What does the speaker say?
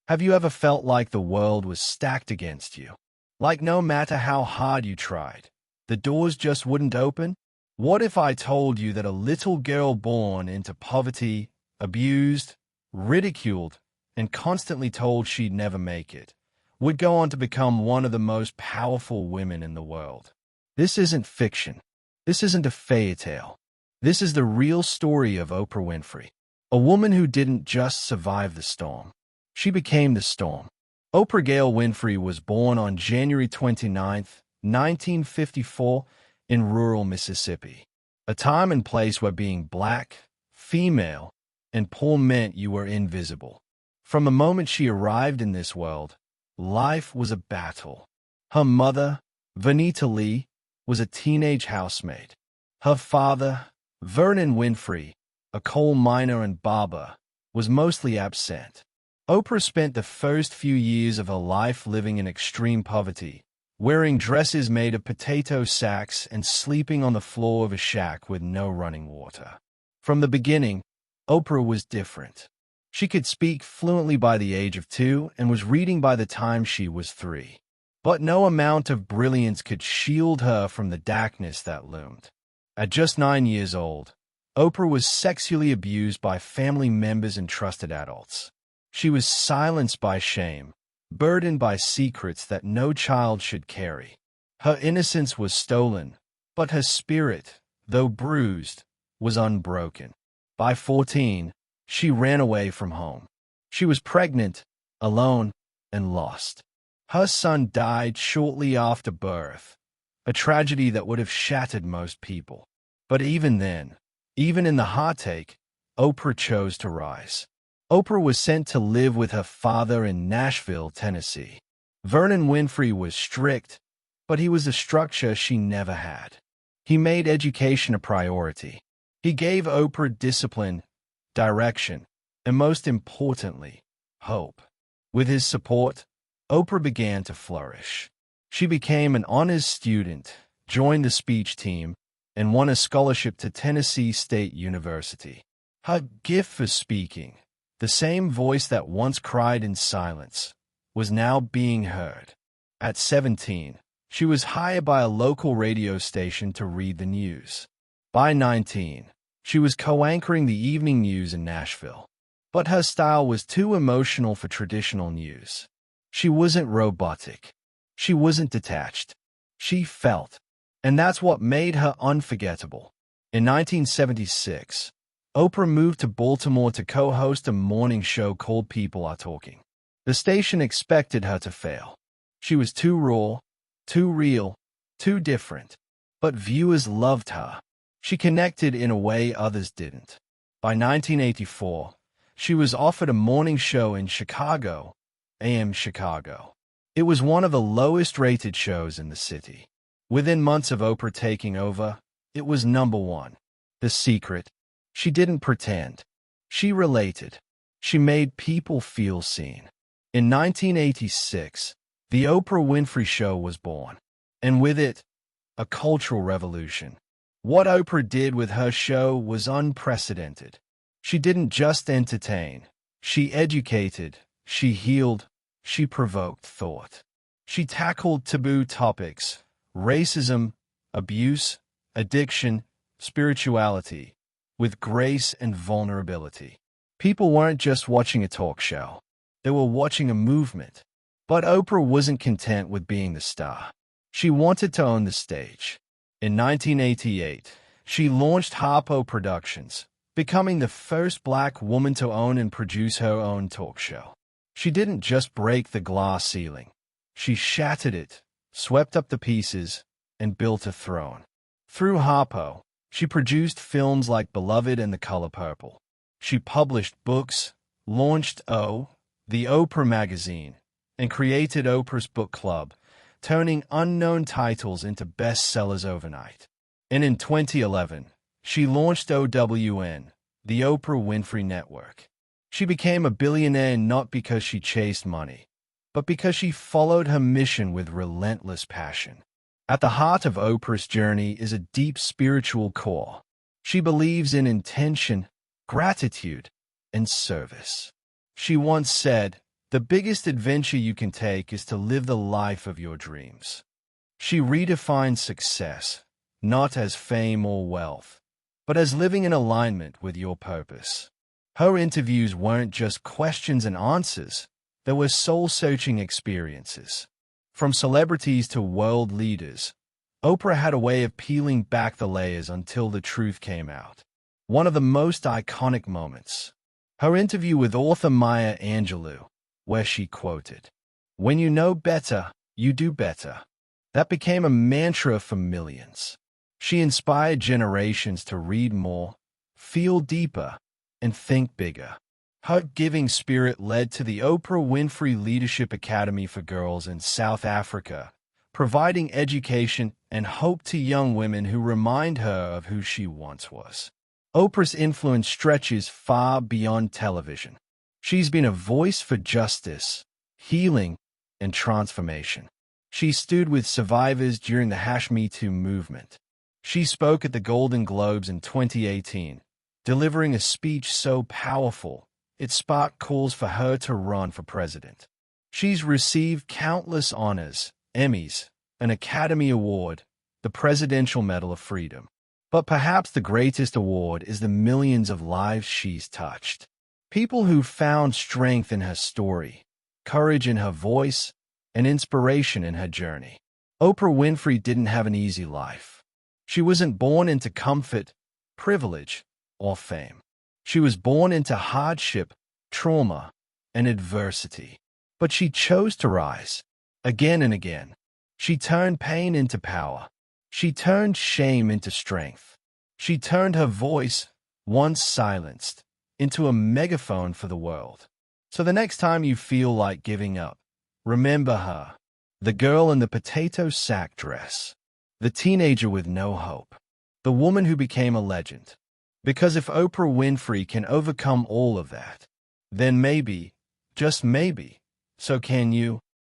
Have you ever felt like the world was stacked against you? Like no matter how hard you tried, the doors just wouldn't open? What if I told you that a little girl born into poverty, abused, ridiculed, and constantly told she'd never make it, would go on to become one of the most powerful women in the world? This isn't fiction. This isn't a fairy tale. This is the real story of Oprah Winfrey, a woman who didn't just survive the storm. She became the storm. Oprah Gail Winfrey was born on January 29, 1954, in rural Mississippi, a time and place where being black, female, and poor meant you were invisible. From the moment she arrived in this world, life was a battle. Her mother, Vanita Lee, was a teenage housemaid. Her father, Vernon Winfrey, a coal miner and barber, was mostly absent. Oprah spent the first few years of her life living in extreme poverty, wearing dresses made of potato sacks and sleeping on the floor of a shack with no running water. From the beginning, Oprah was different. She could speak fluently by the age of 2 and was reading by the time she was 3. But no amount of brilliance could shield her from the darkness that loomed. At just 9 years old, Oprah was sexually abused by family members and trusted adults. She was silenced by shame, burdened by secrets that no child should carry. Her innocence was stolen, but her spirit, though bruised, was unbroken. By 14, she ran away from home. She was pregnant, alone, and lost. Her son died shortly after birth, a tragedy that would have shattered most people. But even then, even in the heartache, Oprah chose to rise. Oprah was sent to live with her father in Nashville, Tennessee. Vernon Winfrey was strict, but he was a structure she never had. He made education a priority. He gave Oprah discipline, direction, and most importantly, hope. With his support, Oprah began to flourish. She became an honors student, joined the speech team, and won a scholarship to Tennessee State University. Her gift for speaking, the same voice that once cried in silence, was now being heard. At 17, she was hired by a local radio station to read the news. By 19, she was co-anchoring the evening news in Nashville. But her style was too emotional for traditional news. She wasn't robotic. She wasn't detached. She felt. And that's what made her unforgettable. In 1976, Oprah moved to Baltimore to co-host a morning show called People Are Talking. The station expected her to fail. She was too raw, too real, too different. But viewers loved her. She connected in a way others didn't. By 1984, she was offered a morning show in Chicago, AM Chicago. It was one of the lowest-rated shows in the city. Within months of Oprah taking over, it was number 1. The secret: she didn't pretend. She related. She made people feel seen. In 1986, The Oprah Winfrey Show was born. And with it, a cultural revolution. What Oprah did with her show was unprecedented. She didn't just entertain. She educated. She healed. She provoked thought. She tackled taboo topics: racism, abuse, addiction, spirituality, with grace and vulnerability. People weren't just watching a talk show. They were watching a movement. But Oprah wasn't content with being the star. She wanted to own the stage. In 1988, she launched Harpo Productions, becoming the first black woman to own and produce her own talk show. She didn't just break the glass ceiling. She shattered it, swept up the pieces, and built a throne. Through Harpo, she produced films like Beloved and The Color Purple. She published books, launched the Oprah magazine, and created Oprah's Book Club, turning unknown titles into bestsellers overnight. And in 2011, she launched OWN, the Oprah Winfrey Network. She became a billionaire not because she chased money, but because she followed her mission with relentless passion. At the heart of Oprah's journey is a deep spiritual core. She believes in intention, gratitude, and service. She once said, The biggest adventure you can take is to live the life of your dreams. She redefined success, not as fame or wealth, but as living in alignment with your purpose. Her interviews weren't just questions and answers, they were soul-searching experiences. From celebrities to world leaders, Oprah had a way of peeling back the layers until the truth came out. One of the most iconic moments, her interview with author Maya Angelou, where she quoted, "When you know better, you do better." That became a mantra for millions. She inspired generations to read more, feel deeper, and think bigger. Her giving spirit led to the Oprah Winfrey Leadership Academy for Girls in South Africa, providing education and hope to young women who remind her of who she once was. Oprah's influence stretches far beyond television. She's been a voice for justice, healing, and transformation. She stood with survivors during the #Me Too movement. She spoke at the Golden Globes in 2018, delivering a speech so powerful it sparked calls for her to run for president. She's received countless honors, Emmys, an Academy Award, the Presidential Medal of Freedom. But perhaps the greatest award is the millions of lives she's touched. People who found strength in her story, courage in her voice, and inspiration in her journey. Oprah Winfrey didn't have an easy life. She wasn't born into comfort, privilege, or fame. She was born into hardship, trauma, and adversity. But she chose to rise, again and again. She turned pain into power. She turned shame into strength. She turned her voice, once silenced, into a megaphone for the world. So the next time you feel like giving up, remember her, the girl in the potato sack dress, the teenager with no hope, the woman who became a legend. Because if Oprah Winfrey can overcome all of that, then maybe, just maybe, so can you.